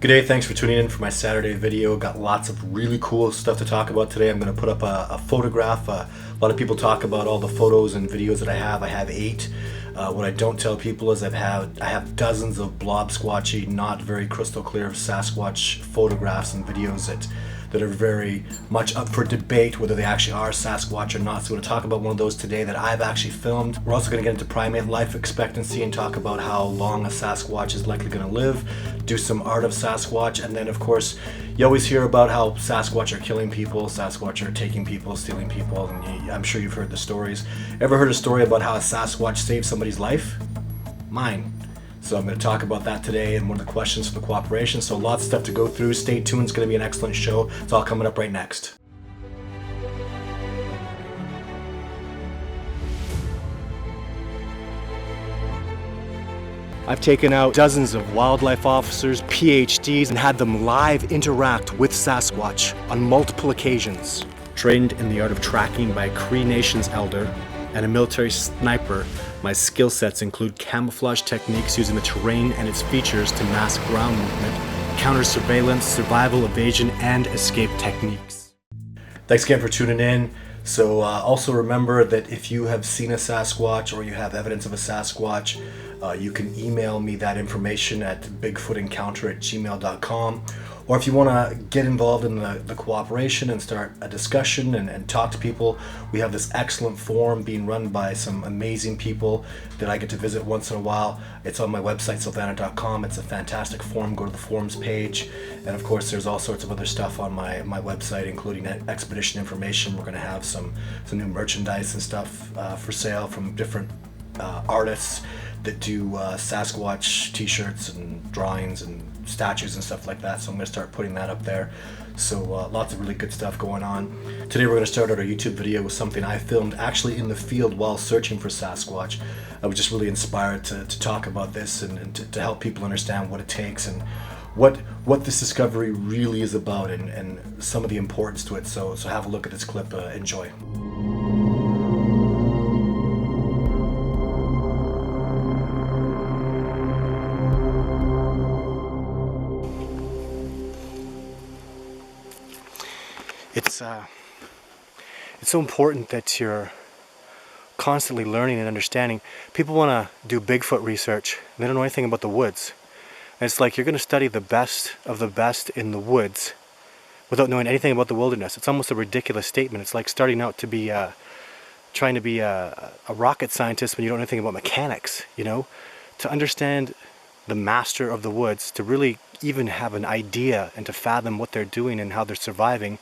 Good day, thanks for tuning in for my Saturday video. Got lots of really cool stuff to talk about today. I'm going to put up a photograph. A lot of people talk about all the photos and videos that I have. I have 8. What I don't tell people is I have dozens of blob squatchy, not very crystal clear Sasquatch photographs and videos that are very much up for debate whether they actually are Sasquatch or not. So we're going to talk about one of those today that I've actually filmed. We're also going to get into primate life expectancy and talk about how long a Sasquatch is likely going to live, do some art of Sasquatch, and then of course you always hear about how Sasquatch are killing people, Sasquatch are taking people, stealing people, and I'm sure you've heard the stories. Ever heard a story about how a Sasquatch saved somebody's life? Mine. So I'm going to talk about that today and one of the questions for the cooperation. So lots of stuff to go through. Stay tuned. It's going to be an excellent show. It's all coming up right next. I've taken out dozens of wildlife officers, PhDs, and had them live interact with Sasquatch on multiple occasions. Trained in the art of tracking by a Cree Nation's elder and a military sniper, my skill sets include camouflage techniques using the terrain and its features to mask ground movement, counter surveillance, survival, evasion, and escape techniques. Thanks again for tuning in. So also remember that if you have seen a Sasquatch or you have evidence of a Sasquatch, you can email me that information at bigfootencounter@gmail.com. Or if you want to get involved in the cooperation and start a discussion and talk to people, we have this excellent forum being run by some amazing people that I get to visit once in a while. It's on my website, sylvana.com. It's a fantastic forum. Go to the forums page. And of course, there's all sorts of other stuff on my website, including expedition information. We're going to have some new merchandise and stuff for sale from different artists that do Sasquatch t-shirts and drawings and statues and stuff like that. So I'm going to start putting that up there. So lots of really good stuff going on. Today we're going to start out our YouTube video with something I filmed actually in the field while searching for Sasquatch. I was just really inspired to talk about this and to help people understand what it takes and what this discovery really is about and some of the importance to it. So have a look at this clip. Enjoy. It's so important that you're constantly learning and understanding. People want to do Bigfoot research. They don't know anything about the woods. And it's like you're going to study the best of the best in the woods without knowing anything about the wilderness. It's almost a ridiculous statement. It's like starting out to be trying to be a rocket scientist when you don't know anything about mechanics, you know? To understand the master of the woods, to really even have an idea and to fathom what they're doing and how they're surviving,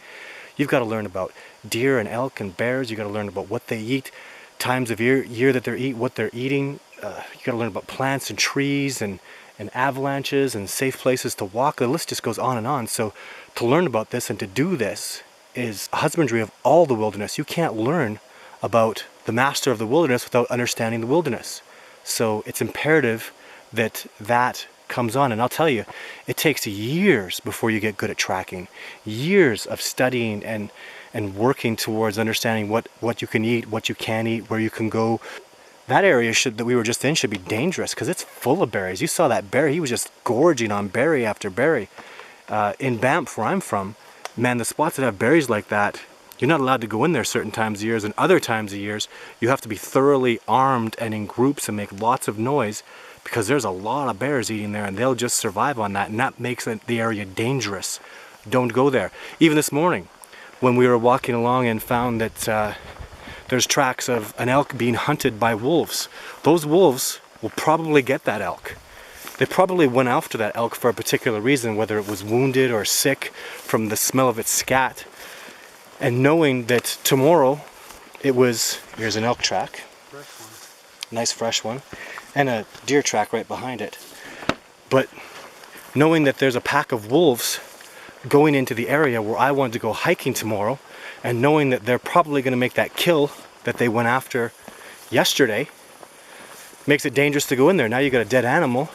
you've got to learn about deer and elk and bears. You've got to learn about what they eat, times of year that what they're eating. You've got to learn about plants and trees and avalanches and safe places to walk. The list just goes on and on. So to learn about this and to do this is a husbandry of all the wilderness. You can't learn about the master of the wilderness without understanding the wilderness. So it's imperative that comes on. And I'll tell you, it takes years before you get good at tracking, years of studying and working towards understanding what you can eat, what you can't eat, where you can go. That area that we were just in should be dangerous because it's full of berries. You saw that berry, he was just gorging on berry after berry. In Banff, where I'm from, man, the spots that have berries like that, you're not allowed to go in there certain times of years, and other times of years you have to be thoroughly armed and in groups and make lots of noise, because there's a lot of bears eating there and they'll just survive on that, and that makes the area dangerous. Don't go there. Even this morning when we were walking along and found that there's tracks of an elk being hunted by wolves. Those wolves will probably get that elk. They probably went after that elk for a particular reason, whether it was wounded or sick from the smell of its scat. And knowing that tomorrow here's an elk track. Fresh one. Nice fresh one. And a deer track right behind it. But knowing that there's a pack of wolves going into the area where I wanted to go hiking tomorrow, and knowing that they're probably going to make that kill that they went after yesterday, makes it dangerous to go in there. Now you got a dead animal.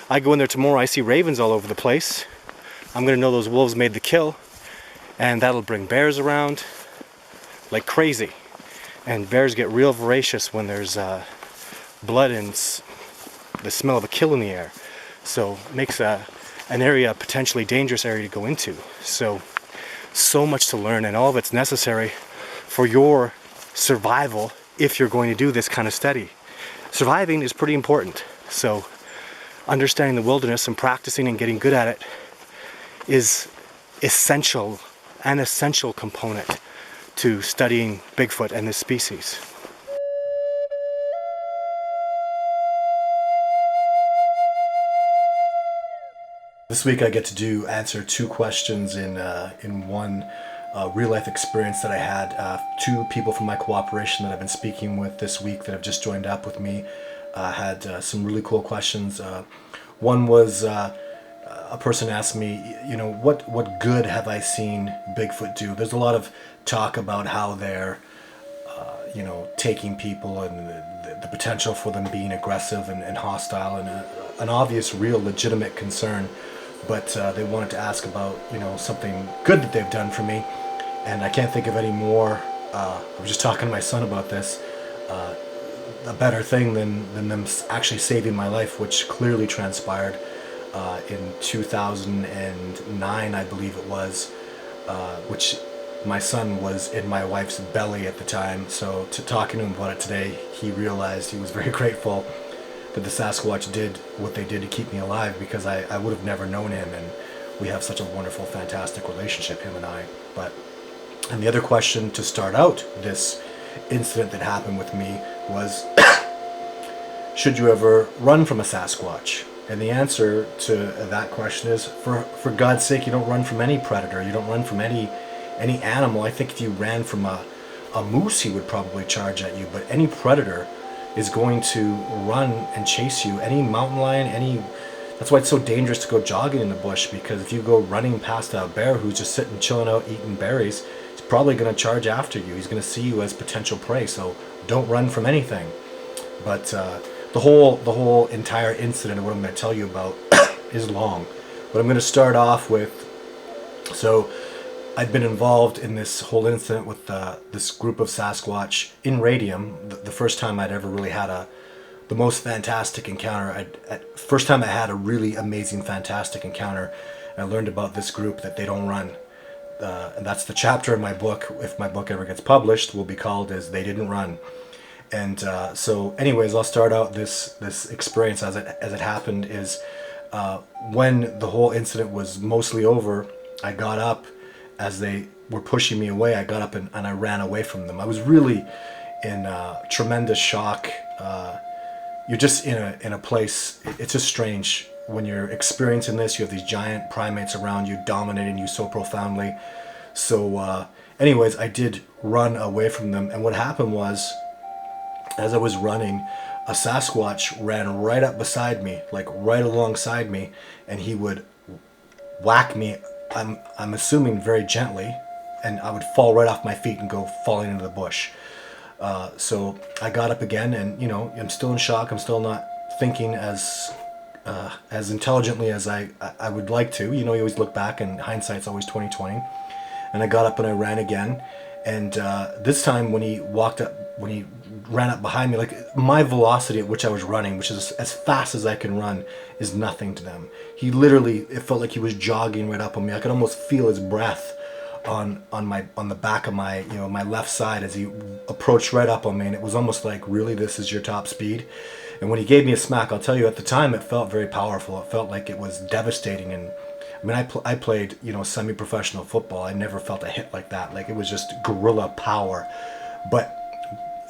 I go in there tomorrow, I see ravens all over the place. I'm going to know those wolves made the kill, and that'll bring bears around like crazy. And bears get real voracious when there's blood and the smell of a kill in the air. So it makes an area, a potentially dangerous area to go into. So much to learn, and all of it's necessary for your survival if you're going to do this kind of study. Surviving is pretty important. So understanding the wilderness and practicing and getting good at it is an essential component to studying Bigfoot and this species. This week I get to answer two questions in one real life experience that I had. Two people from my cooperation that I've been speaking with this week that have just joined up with me had some really cool questions. One was a person asked me, what good have I seen Bigfoot do? There's a lot of talk about how they're taking people and the potential for them being aggressive and hostile, and an obvious, real, legitimate concern. But they wanted to ask about, something good that they've done for me. And I can't think of any more, I was just talking to my son about this, a better thing than them actually saving my life, which clearly transpired in 2009, I believe it was, which my son was in my wife's belly at the time. So talking to him about it today, he realized, he was very grateful that the Sasquatch did what they did to keep me alive, because I would have never known him, and we have such a wonderful, fantastic relationship, him and I. And the other question to start out this incident that happened with me was, should you ever run from a Sasquatch? And the answer to that question is, for God's sake, you don't run from any predator. You don't run from any animal. I think if you ran from a moose, he would probably charge at you. But any predator is going to run and chase you. Any mountain lion, that's why it's so dangerous to go jogging in the bush, because if you go running past a bear who's just sitting, chilling out, eating berries, he's probably going to charge after you. He's going to see you as potential prey, so don't run from anything. But the whole entire incident of what I'm going to tell you about is long. But I'm going to start off with, so I'd been involved in this whole incident with this group of Sasquatch in Radium. The first time I'd ever really had the most fantastic encounter. First time I had a really amazing, fantastic encounter. And I learned about this group, that they don't run. And that's the chapter in my book, if my book ever gets published, will be called as They Didn't Run. And so anyways, I'll start out this experience as it happened is when the whole incident was mostly over, I got up. As they were pushing me away, I got up and I ran away from them. I was really in tremendous shock. You're just in a place, it's just strange. When you're experiencing this, you have these giant primates around you, dominating you so profoundly. So anyways, I did run away from them. And what happened was, as I was running, a Sasquatch ran right up beside me, like right alongside me, and he would whack me, I'm assuming very gently, and I would fall right off my feet and go falling into the bush. So I got up again, and I'm still in shock. I'm still not thinking as intelligently as I would like to. You always look back, and hindsight's always 20/20. And I got up and I ran again. And this time when he ran up behind me, like my velocity at which I was running, which is as fast as I can run, is nothing to them. He literally, it felt like he was jogging right up on me. I could almost feel his breath on the back of my my left side as he approached right up on me, and it was almost like, really, this is your top speed? And when he gave me a smack, I'll tell you, at the time it felt very powerful. It felt like it was devastating. And I mean, I played semi-professional football. I never felt a hit like that. Like, it was just guerrilla power. But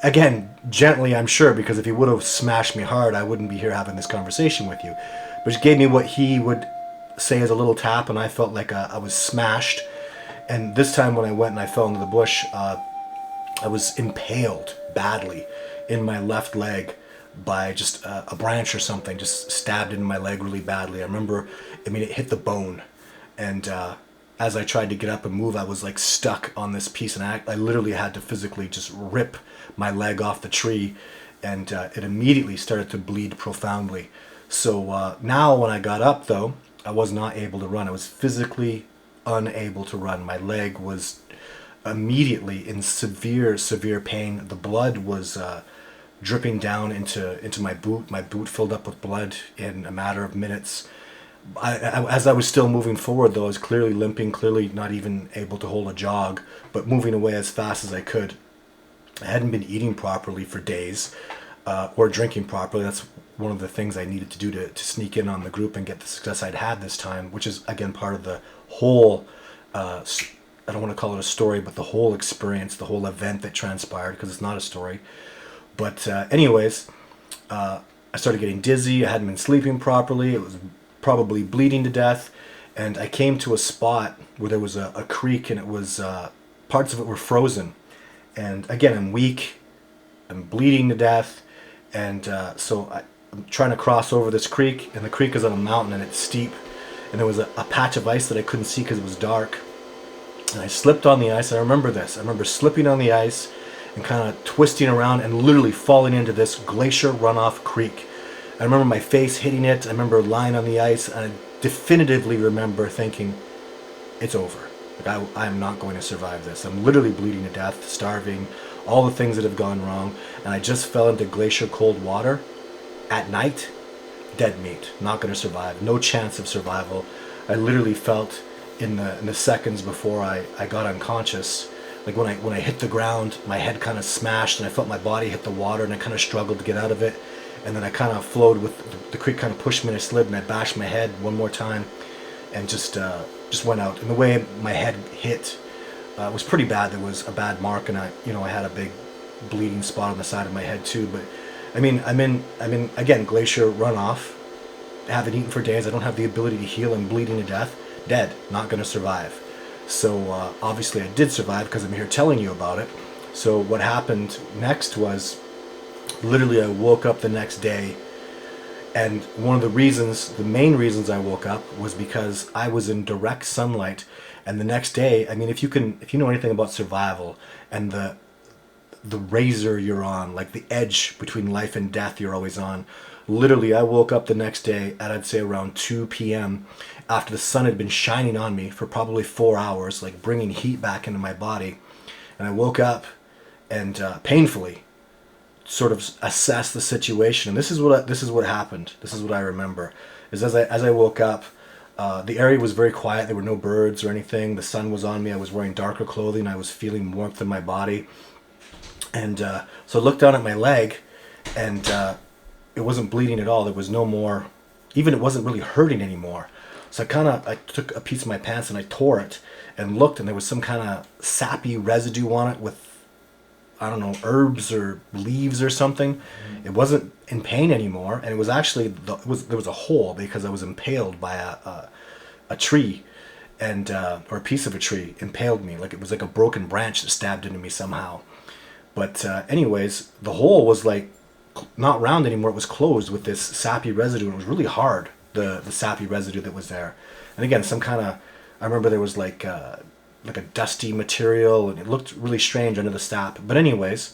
again, gently, I'm sure, because if he would have smashed me hard, I wouldn't be here having this conversation with you. But he gave me what he would say as a little tap, and I felt like I was smashed. And this time when I went and I fell into the bush, I was impaled badly in my left leg by just a branch or something, just stabbed in my leg really badly. I remember, it hit the bone. And as I tried to get up and move, I was like stuck on this piece, and I literally had to physically just rip my leg off the tree, and it immediately started to bleed profoundly. So now when I got up, though, I was not able to run. I was physically unable to run. My leg was immediately in severe pain. The blood was dripping down into my boot. My boot filled up with blood in a matter of minutes. as I was still moving forward, though, I was clearly limping, clearly not even able to hold a jog, but moving away as fast as I could. I hadn't been eating properly for days, or drinking properly. That's one of the things I needed to do to sneak in on the group and get the success I'd had this time, which is, again, part of the whole, I don't want to call it a story, but the whole experience, the whole event that transpired, because it's not a story. But anyways, I started getting dizzy. I hadn't been sleeping properly. It was probably bleeding to death. And I came to a spot where there was a creek, and it was, parts of it were frozen. And again, I'm weak. I'm bleeding to death. And so I'm trying to cross over this creek, and the creek is on a mountain, and it's steep. And there was a patch of ice that I couldn't see because it was dark. And I slipped on the ice. I remember this. I remember slipping on the ice and kind of twisting around and literally falling into this glacier runoff creek. I remember my face hitting it. I remember lying on the ice, and I definitively remember thinking, it's over. Like, I am not going to survive this. I'm literally bleeding to death, starving, all the things that have gone wrong. And I just fell into glacier cold water at night. Dead meat. Not going to survive. No chance of survival. I literally felt in the seconds before I got unconscious, like when I hit the ground, my head kind of smashed, and I felt my body hit the water, and I kind of struggled to get out of it. And then I kind of flowed with the creek, kind of pushed me, and I slid, and I bashed my head one more time, and just went out. And the way my head hit was pretty bad. There was a bad mark, and I had a big bleeding spot on the side of my head too. But I mean, I'm in again, glacier runoff. I haven't eaten for days. I don't have the ability to heal. I'm bleeding to death. Dead. Not going to survive. So obviously I did survive because I'm here telling you about it. So what happened next was, literally I woke up the next day, and one of the main reasons I woke up was because I was in direct sunlight. And the next day, I mean, if you know anything about survival and the razor you're on, like the edge between life and death you're always on, literally I woke up the next day at, I'd say, around 2 p.m. after the sun had been shining on me for probably 4 hours, like bringing heat back into my body. And I woke up and painfully sort of assessed the situation. And this is what happened. This is what I remember. Is as I woke up, the area was very quiet. There were no birds or anything. The sun was on me. I was wearing darker clothing. I was feeling warmth in my body. And so I looked down at my leg, and it wasn't bleeding at all. There was no more, even it wasn't really hurting anymore. So I took a piece of my pants and I tore it and looked, and there was some kind of sappy residue on it with, I don't know, herbs or leaves or something. Mm-hmm. It wasn't in pain anymore, and it was actually, there was a hole because I was impaled by a tree, and or a piece of a tree impaled me. Like it was like a broken branch that stabbed into me somehow. But anyways, the hole was like not round anymore. It was closed with this sappy residue, and it was really hard, the sappy residue that was there. And again, some kind of, I remember there was like a dusty material, and it looked really strange under the sap. But anyways,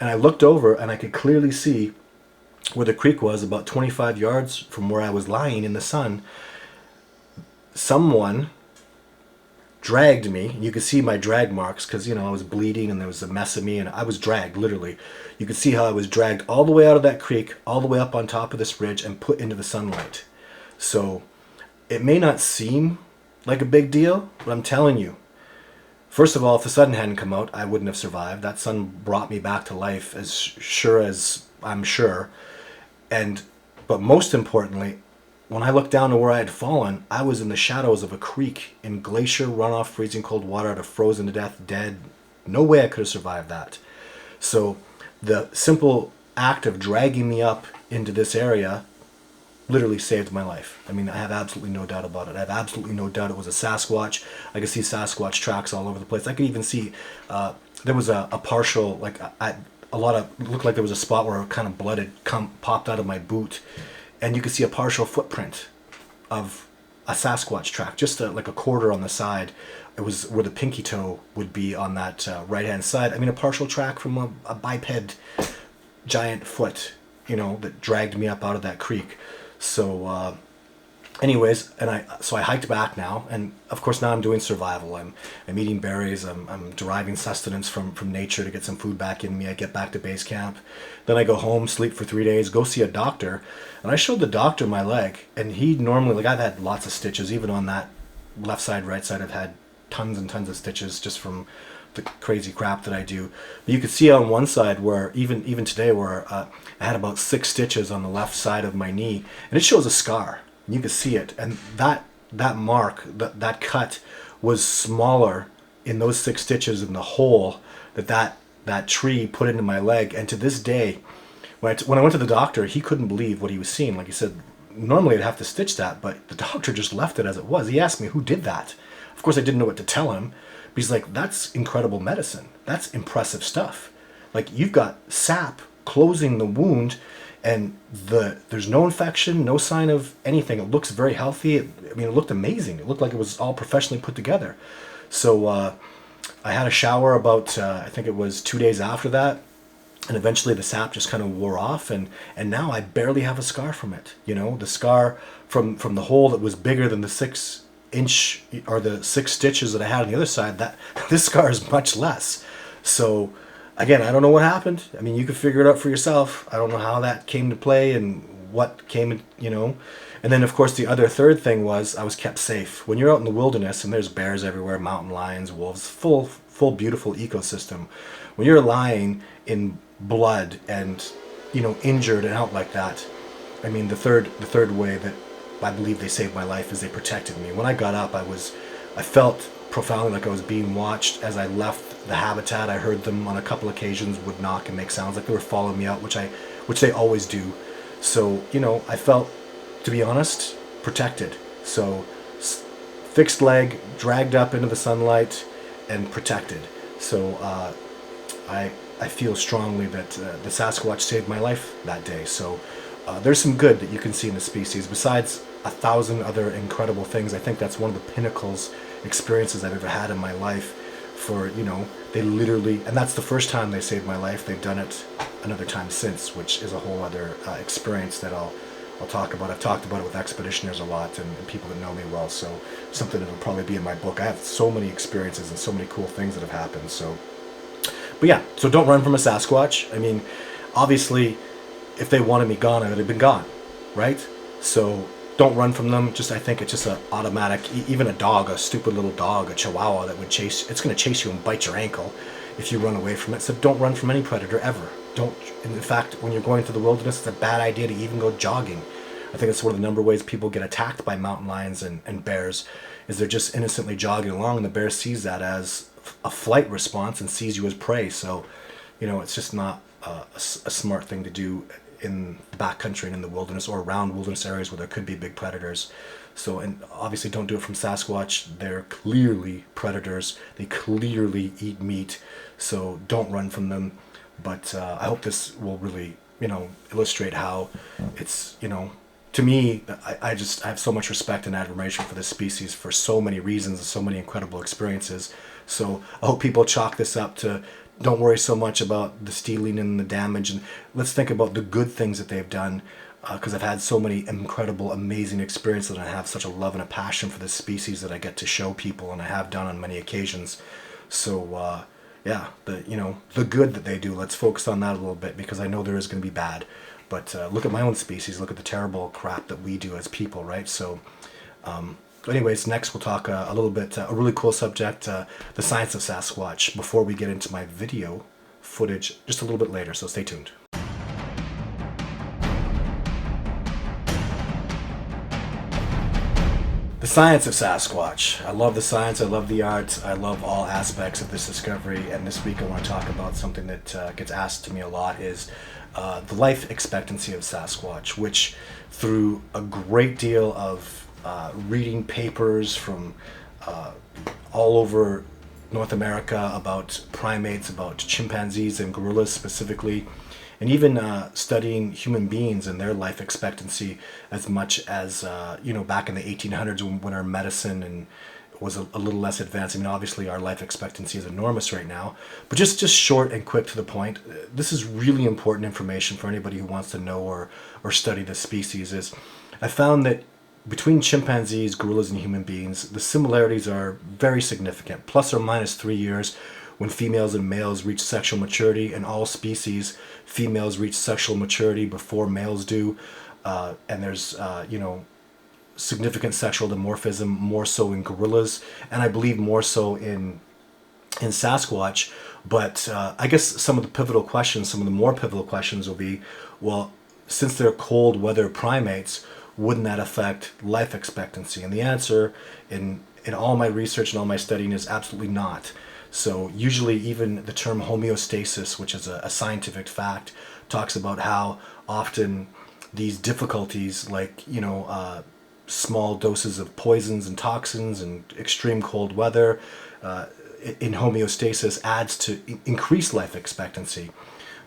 and I looked over, and I could clearly see where the creek was, about 25 yards from where I was lying in the sun. Someone dragged me. You could see my drag marks because, I was bleeding and there was a mess of me, and I was dragged, literally. You could see how I was dragged all the way out of that creek, all the way up on top of this ridge, and put into the sunlight. So it may not seem like a big deal, but I'm telling you, first of all, if the sun hadn't come out, I wouldn't have survived. That sun brought me back to life, as sure as I'm sure. But most importantly, when I looked down to where I had fallen, I was in the shadows of a creek in glacier runoff, freezing cold water. I'd have frozen to death, dead. No way I could have survived that. So the simple act of dragging me up into this area literally saved my life. I mean, I have absolutely no doubt about it. I have absolutely no doubt it was a Sasquatch. I could see Sasquatch tracks all over the place. I could even see there was a partial, like a lot of, it looked like there was a spot where kind of blood had popped out of my boot. And you could see a partial footprint of a Sasquatch track, just like a quarter on the side. It was where the pinky toe would be on that right-hand side. I mean, a partial track from a biped giant foot, that dragged me up out of that creek. So anyways, so I hiked back now, and of course now I'm doing survival. I'm eating berries. I'm deriving sustenance from nature to get some food back in me. I get back to base camp, then I go home, sleep for 3 days, go see a doctor, and I showed the doctor my leg, and he normally, like, I've had lots of stitches, even on that left side, right side. I've had tons and tons of stitches just from the crazy crap that I do. But you could see on one side where even today where I had about 6 stitches on the left side of my knee, and it shows a scar. You can see it, and that mark, that cut, was smaller in those 6 stitches in the hole that tree put into my leg. And to this day, when I went to the doctor, he couldn't believe what he was seeing. Like he said, normally I'd have to stitch that, but the doctor just left it as it was. He asked me who did that. Of course, I didn't know what to tell him. But he's like, that's incredible medicine. That's impressive stuff. Like, you've got sap closing the wound, and there's no infection, no sign of anything. It looks very healthy. I mean, it looked amazing. It looked like it was all professionally put together. So I had a shower about, I think it was 2 days after that, and eventually the sap just kind of wore off, and now I barely have a scar from it. You know, the scar from the hole that was bigger than the 6-inch or the 6 stitches that I had on the other side, that this scar is much less. So again, I don't know what happened. I mean, you can figure it out for yourself. I don't know how that came to play and what came, you know. And then, of course, the other third thing was I was kept safe. When you're out in the wilderness and there's bears everywhere, mountain lions, wolves, full beautiful ecosystem. When you're lying in blood and, you know, injured and out like that, I mean, the third way that I believe they saved my life is they protected me. When I got up, I felt profoundly like I was being watched. As I left the habitat, I heard them on a couple occasions would knock and make sounds like they were following me out, which they always do. So, you know, I felt, to be honest, protected. So fixed leg, dragged up into the sunlight, and protected. So I feel strongly that the Sasquatch saved my life that day. So there's some good that you can see in the species. Besides 1,000 other incredible things, I think that's one of the pinnacles experiences I've ever had in my life. For, you know, they literally, and that's the first time they saved my life. They've done it another time since, which is a whole other experience that I'll talk about. I've talked about it with expeditioners a lot and people that know me well, so something that'll probably be in my book. I have so many experiences and so many cool things that have happened. So, but yeah, so don't run from a Sasquatch. I mean, obviously, if they wanted me gone, I would have been gone, right? So don't run from them. I think it's just an automatic. Even a dog, a stupid little dog, a Chihuahua that would chase, it's going to chase you and bite your ankle if you run away from it. So don't run from any predator ever. Don't. In fact, when you're going through the wilderness, it's a bad idea to even go jogging. I think it's one of the number of ways people get attacked by mountain lions and bears, is they're just innocently jogging along, and the bear sees that as a flight response and sees you as prey. So, you know, it's just not a smart thing to do in the backcountry and in the wilderness or around wilderness areas where there could be big predators. So, and obviously don't do it from Sasquatch. They're clearly predators. They clearly eat meat. So don't run from them. But I hope this will really, you know, illustrate how it's, you know, to me, I have so much respect and admiration for this species for so many reasons and so many incredible experiences. So I hope people chalk this up to, don't worry so much about the stealing and the damage, and let's think about the good things that they've done, because I've had so many incredible, amazing experiences, and I have such a love and a passion for this species that I get to show people, and I have done on many occasions. So yeah, the good that they do, let's focus on that a little bit, because I know there is going to be bad. But look at my own species, look at the terrible crap that we do as people, right? So anyways, next we'll talk a little bit, a really cool subject, the science of Sasquatch, before we get into my video footage just a little bit later, so stay tuned. The science of Sasquatch. I love the science, I love the art, I love all aspects of this discovery, and this week I want to talk about something that gets asked to me a lot, is the life expectancy of Sasquatch, which through a great deal of reading papers from all over North America about primates, about chimpanzees and gorillas specifically, and even studying human beings and their life expectancy as much as, back in the 1800s when our medicine was a little less advanced. I mean, obviously our life expectancy is enormous right now, but just short and quick to the point. This is really important information for anybody who wants to know or study this species. Is I found that between chimpanzees, gorillas, and human beings, the similarities are very significant, plus or minus 3 years. When females and males reach sexual maturity, in all species, females reach sexual maturity before males do, and there's significant sexual dimorphism, more so in gorillas, and I believe more so in Sasquatch. But I guess some of the more pivotal questions will be, well, since they're cold weather primates, wouldn't that affect life expectancy? And the answer in all my research and all my studying is absolutely not. So usually even the term homeostasis, which is a scientific fact, talks about how often these difficulties, like, small doses of poisons and toxins and extreme cold weather in homeostasis adds to increased life expectancy.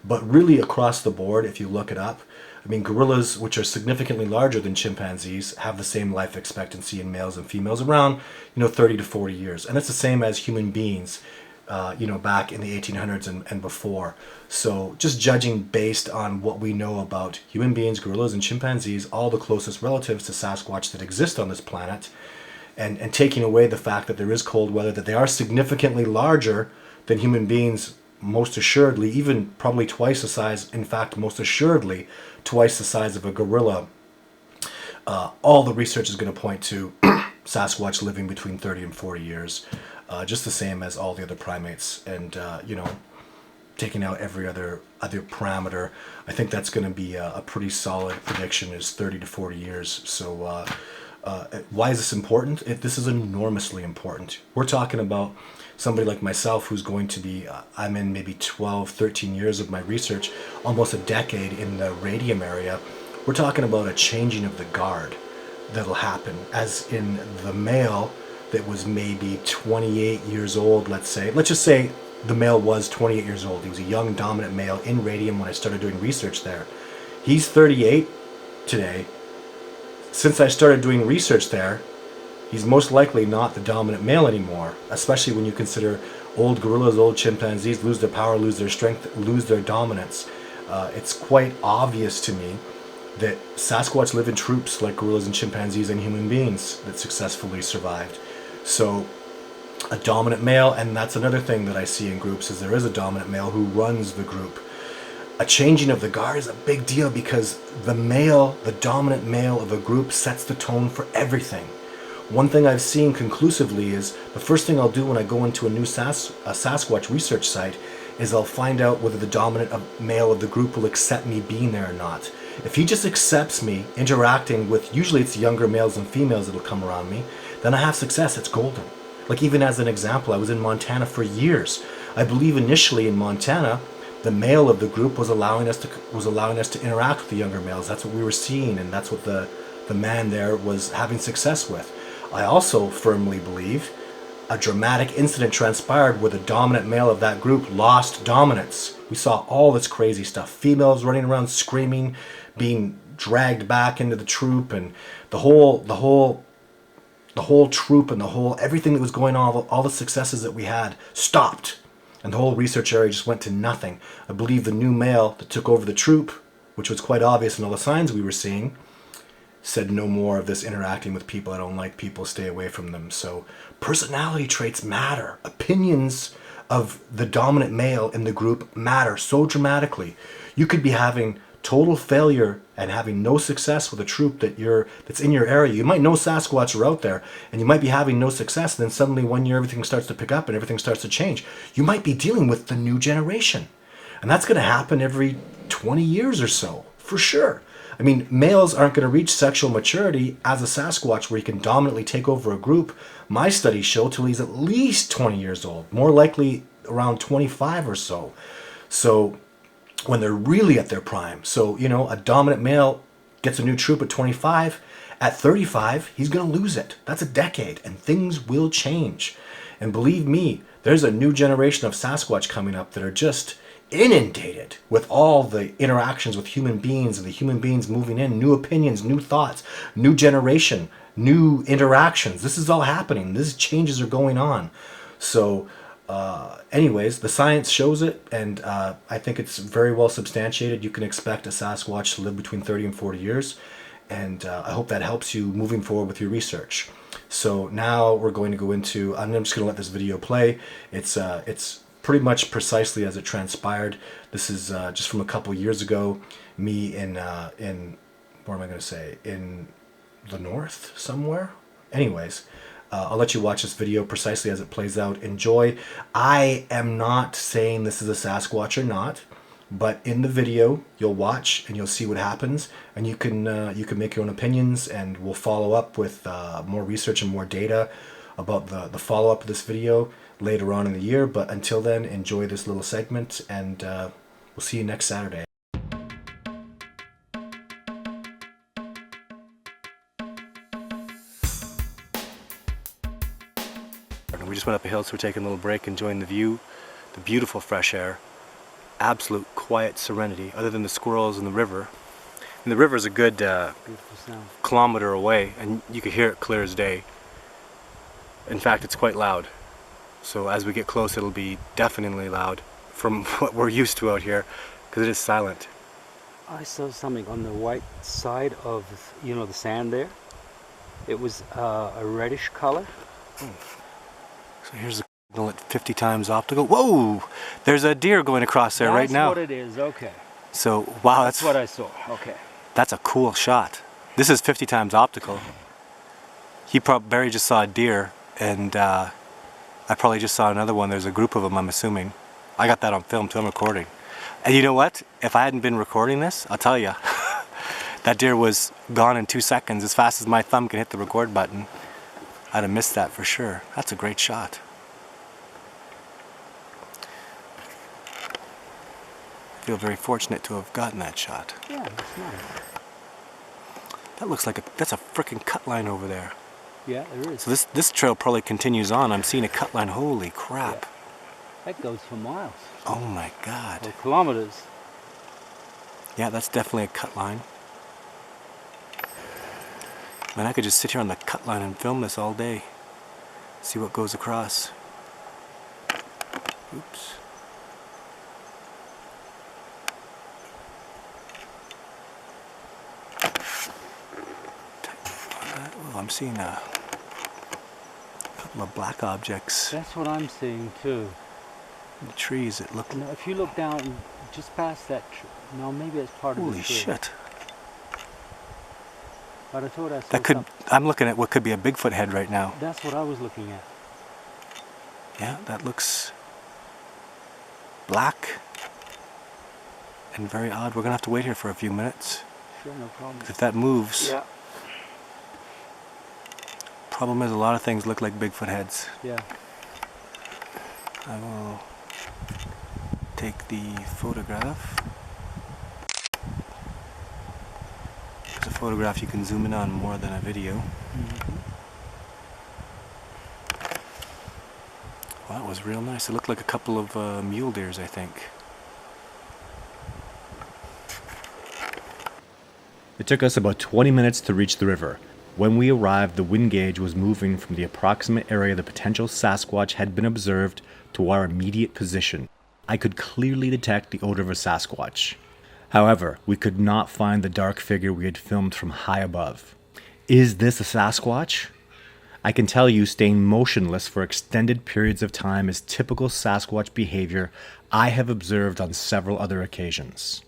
But really across the board, if you look it up, I mean, gorillas, which are significantly larger than chimpanzees, have the same life expectancy in males and females, around 30 to 40 years. And it's the same as human beings, back in the 1800s and before. So just judging based on what we know about human beings, gorillas, and chimpanzees, all the closest relatives to Sasquatch that exist on this planet, and taking away the fact that there is cold weather, that they are significantly larger than human beings, most assuredly, even probably twice the size, in fact, most assuredly, twice the size of a gorilla, all the research is going to point to Sasquatch living between 30 and 40 years, just the same as all the other primates. And, taking out every other parameter, I think that's going to be a pretty solid prediction, is 30 to 40 years. So why is this important? This is enormously important. We're talking about somebody like myself who's going to be, I'm in maybe 12, 13 years of my research, almost a decade in the radium area. We're talking about a changing of the guard that'll happen, as in the male that was maybe 28 years old, let's just say the male was 28 years old. He was a young dominant male in radium when I started doing research there. He's 38 today. Since I started doing research there, he's most likely not the dominant male anymore, especially when you consider old gorillas, old chimpanzees lose their power, lose their strength, lose their dominance. It's quite obvious to me that Sasquatch live in troops like gorillas and chimpanzees and human beings that successfully survived. So a dominant male, and that's another thing that I see in groups, is there is a dominant male who runs the group. A changing of the guard is a big deal because the dominant male of a group sets the tone for everything. One thing I've seen conclusively is the first thing I'll do when I go into a new Sasquatch research site is I'll find out whether the dominant male of the group will accept me being there or not. If he just accepts me interacting with, usually it's younger males and females that'll come around me, then I have success. It's golden. Like, even as an example, I was in Montana for years. I believe initially in Montana, the male of the group was allowing us to interact with the younger males. That's what we were seeing, and that's what the man there was having success with. I also firmly believe a dramatic incident transpired where the dominant male of that group lost dominance. We saw all this crazy stuff. Females running around screaming, being dragged back into the troop, and the whole troop and everything that was going on, all the successes that we had stopped. And the whole research area just went to nothing. I believe the new male that took over the troop, which was quite obvious in all the signs we were seeing, said no more of this interacting with people. I don't like people, stay away from them. So personality traits matter. Opinions of the dominant male in the group matter so dramatically. You could be having total failure and having no success with a troop that's in your area. You might know Sasquatch are out there, and you might be having no success, and then suddenly one year everything starts to pick up and everything starts to change. You might be dealing with the new generation. And that's going to happen every 20 years or so, for sure. I mean, males aren't going to reach sexual maturity as a Sasquatch where he can dominantly take over a group. My studies show till he's at least 20 years old, more likely around 25 or so. So when they're really at their prime. So, a dominant male gets a new troop at 25. At 35, he's going to lose it. That's a decade, and things will change. And believe me, there's a new generation of Sasquatch coming up that are just inundated with all the interactions with human beings and the human beings moving in, new opinions, new thoughts, new generation, new interactions. This is all happening. These changes are going on. So anyways, the science shows it, and I think it's very well substantiated. You can expect a Sasquatch to live between 30 and 40 years. And I hope that helps you moving forward with your research. So now we're going to go into, I'm just going to let this video play. It's pretty much precisely as it transpired. This is just from a couple years ago. Me in where am I going to say? In the north somewhere? Anyways, I'll let you watch this video precisely as it plays out. Enjoy. I am not saying this is a Sasquatch or not, but in the video you'll watch and you'll see what happens, and you can make your own opinions, and we'll follow up with more research and more data about the follow-up of this video later on in the year. But until then, enjoy this little segment, and we'll see you next Saturday. We just went up a hill, so we're taking a little break, enjoying the view, the beautiful fresh air, absolute quiet serenity, other than the squirrels and the river. And the river's a good kilometer away, and you can hear it clear as day. In fact, it's quite loud. So as we get close, it'll be deafeningly loud from what we're used to out here, because it is silent. I saw something on the white side of, you know, the sand there. It was a reddish color. So here's the signal at 50 times optical. Whoa! There's a deer going across there right now. That's what it is, okay. So, wow, That's what I saw, okay. That's a cool shot. This is 50 times optical. Barry just saw a deer, and I probably just saw another one. There's a group of them, I'm assuming. I got that on film too, I'm recording. And you know what? If I hadn't been recording this, I'll tell you, that deer was gone in 2 seconds, as fast as my thumb can hit the record button. I'd have missed that for sure. That's a great shot. I feel very fortunate to have gotten that shot. Yeah, that's nice. That looks like that's a freaking cut line over there. Yeah, there is. So this trail probably continues on. I'm seeing a cut line. Holy crap. Yeah. That goes for miles. Oh my God. Or kilometers. Yeah, that's definitely a cut line. Man, I could just sit here on the cut line and film this all day. See what goes across. Oops. Oh, I'm seeing a couple of black objects. That's what I'm seeing too. In the trees, it looked. Now, if you look down just past that no, maybe it's part of the tree. Holy shit. But I thought I saw that could. I'm looking at what could be a Bigfoot head right now. That's what I was looking at. Yeah, that looks black and very odd. We're gonna have to wait here for a few minutes. Sure, no problem. If that moves. Yeah. Problem is, a lot of things look like Bigfoot heads. Yeah. I will take the photograph. There's a photograph you can zoom in on more than a video. Mm-hmm. Well, that was real nice. It looked like a couple of mule deers, I think. It took us about 20 minutes to reach the river. When we arrived, the wind gauge was moving from the approximate area the potential Sasquatch had been observed to our immediate position. I could clearly detect the odor of a Sasquatch. However, we could not find the dark figure we had filmed from high above. Is this a Sasquatch? I can tell you staying motionless for extended periods of time is typical Sasquatch behavior I have observed on several other occasions.